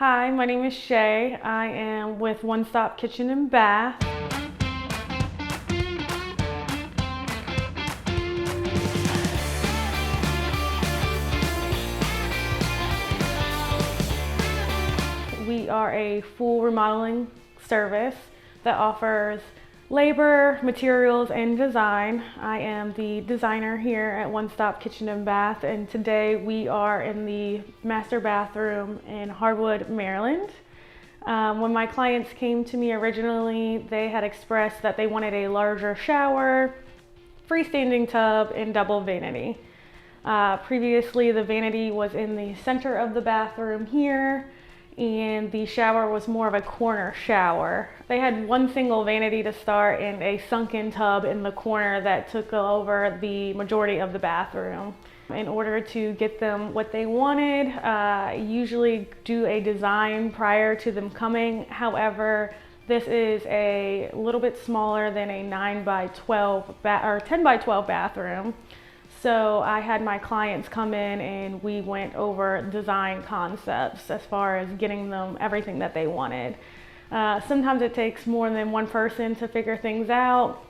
Hi, my name is Shay. I am with One Stop Kitchen and Bath. We are a full remodeling service that offers labor, materials, and design. I am the designer here at One Stop Kitchen and Bath, and today we are in the master bathroom in Harwood, Maryland. When my clients came to me originally, they had expressed that they wanted a larger shower, freestanding tub, and double vanity. Previously, the vanity was in the center of the bathroom here, and the shower was more of a corner shower. They had one single vanity to start and a sunken tub in the corner that took over the majority of the bathroom. In order to get them what they wanted, I usually do a design prior to them coming. However, this is a little bit smaller than a 9 by 12 or 10 by 12 bathroom. So I had my clients come in and we went over design concepts as far as getting them everything that they wanted. Sometimes it takes more than one person to figure things out.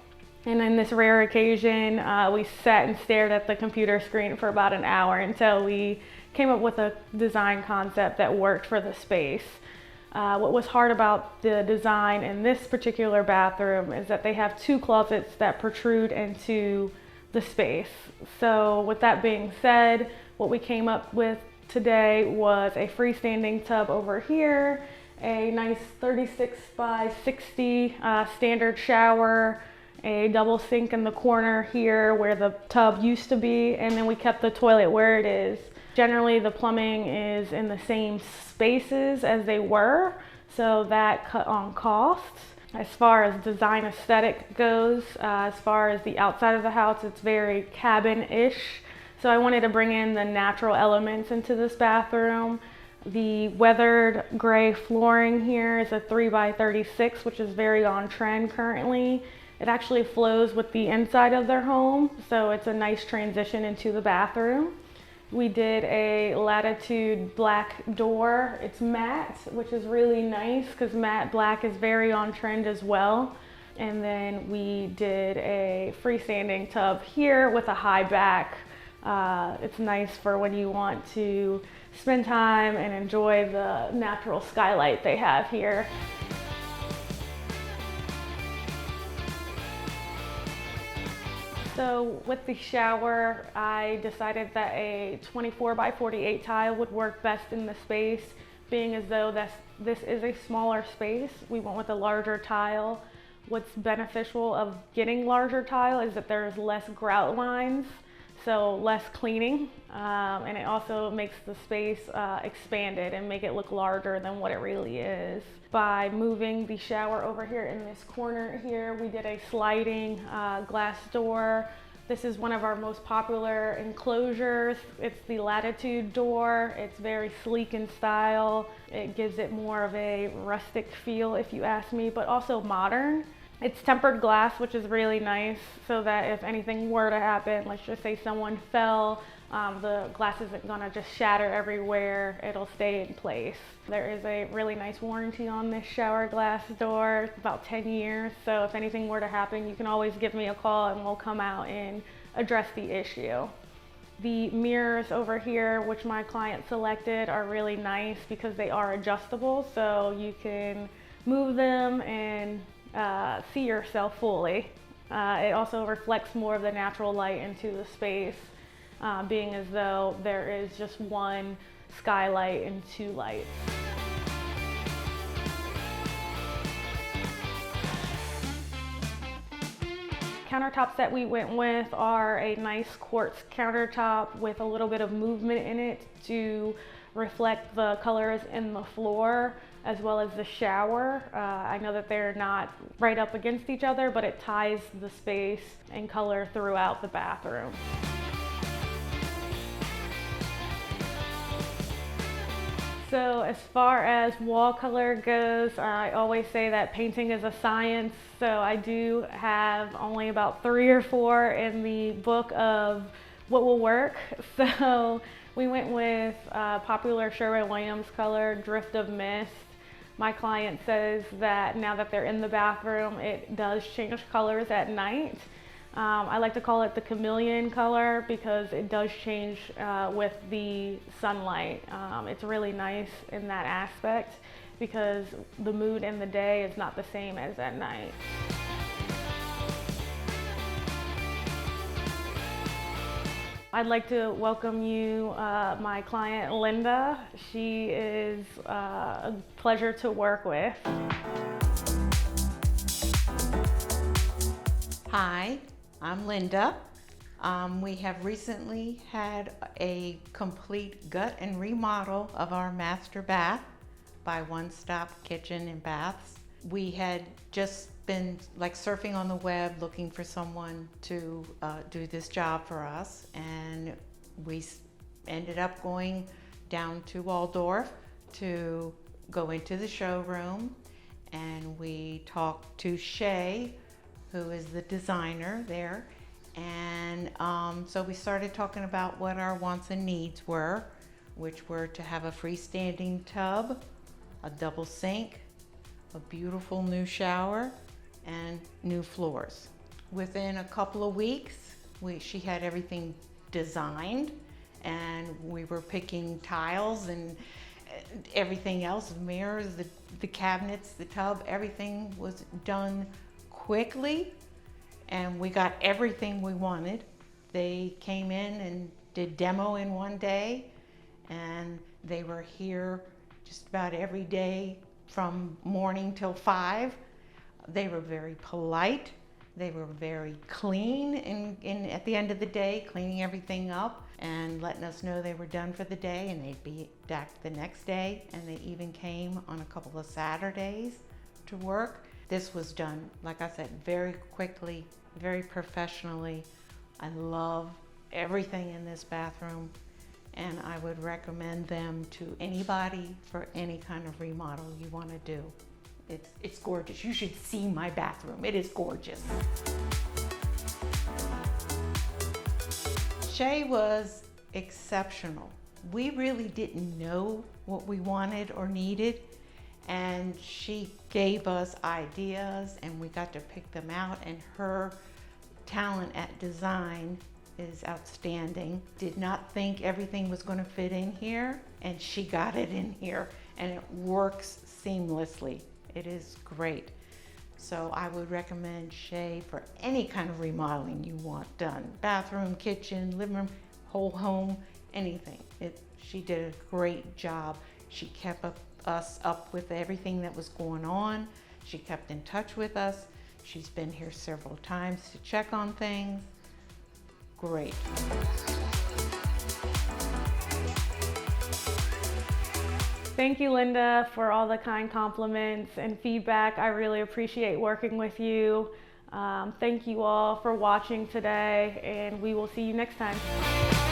And in this rare occasion, we sat and stared at the computer screen for about an hour until we came up with a design concept that worked for the space. What was hard about the design in this particular bathroom is that they have two closets that protrude into the space. So with that being said, what we came up with today was a freestanding tub over here, a nice 36 by 60 standard shower, a double sink in the corner here where the tub used to be, and then we kept the toilet where it is. Generally, the plumbing is in the same spaces as they were, so that cut on costs. As far as design aesthetic goes, as far as the outside of the house, it's very cabin-ish. So I wanted to bring in the natural elements into this bathroom. The weathered gray flooring here is a 3 by 36, which is very on trend currently. It actually flows with the inside of their home, so it's a nice transition into the bathroom. We did a latitude black door. It's matte, which is really nice because matte black is very on trend as well. And then we did a freestanding tub here with a high back. It's nice for when you want to spend time and enjoy the natural skylight they have here. So with the shower, I decided that a 24 by 48 tile would work best in the space, being as though this is a smaller space. We went with a larger tile. What's beneficial of getting larger tile is that there's less grout lines, so less cleaning, and it also makes the space expanded and make it look larger than what it really is. By moving the shower over here in this corner here, we did a sliding glass door. This is one of our most popular enclosures. It's the latitude door. It's very sleek in style. It gives it more of a rustic feel, if you ask me, but also modern. It's tempered glass, which is really nice, so that if anything were to happen, let's just say someone fell, the glass isn't gonna just shatter everywhere. It'll stay in place. There is a really nice warranty on this shower glass door, about 10 years. So if anything were to happen, you can always give me a call and we'll come out and address the issue. The mirrors over here, which my client selected, are really nice because they are adjustable, so you can move them and see yourself fully. It also reflects more of the natural light into the space, being as though there is just one skylight and two lights. Countertops that we went with are a nice quartz countertop with a little bit of movement in it to reflect the colors in the floor as well as the shower. I know that they're not right up against each other, but it ties the space and color throughout the bathroom. So as far as wall color goes, I always say that painting is a science. So I do have only about 3 or 4 in the book of what will work. So We went with popular Sherwin-Williams color, Drift of Mist. My client says that now that they're in the bathroom, it does change colors at night. I like to call it the chameleon color because it does change with the sunlight. It's really nice in that aspect because the mood in the day is not the same as at night. I'd like to welcome you, my client Linda. She is a pleasure to work with. Hi, I'm Linda. We have recently had a complete gut and remodel of our master bath by One Stop Kitchen and Baths. We had just been like surfing on the web looking for someone to do this job for us, and we ended up going down to Waldorf to go into the showroom, and we talked to Shay, who is the designer there, and so we started talking about what our wants and needs were, which were to have a freestanding tub, a double sink, a beautiful new shower, and new floors. Within a couple of weeks, she had everything designed, and we were picking tiles and everything else, mirrors, the cabinets, the tub, everything was done quickly, and we got everything we wanted. They came in and did demo in one day, and they were here just about every day from morning till 5. They were very polite. They were very clean and at the end of the day, cleaning everything up and letting us know they were done for the day, and they'd be back the next day. And they even came on a couple of Saturdays to work. This was done, like I said, very quickly, very professionally. I love everything in this bathroom, and I would recommend them to anybody for any kind of remodel you want to do. It's gorgeous. You should see my bathroom. It is gorgeous. Shay was exceptional. We really didn't know what we wanted or needed, and she gave us ideas and we got to pick them out, and her talent at design is outstanding. Did not think everything was going to fit in here, and she got it in here, and it works seamlessly. It is great. So I would recommend Shay for any kind of remodeling you want done. Bathroom, kitchen, living room, whole home, anything. She did a great job. She kept us up with everything that was going on. She kept in touch with us. She's been here several times to check on things. Great. Thank you, Linda, for all the kind compliments and feedback. I really appreciate working with you. Thank you all for watching today, and we will see you next time.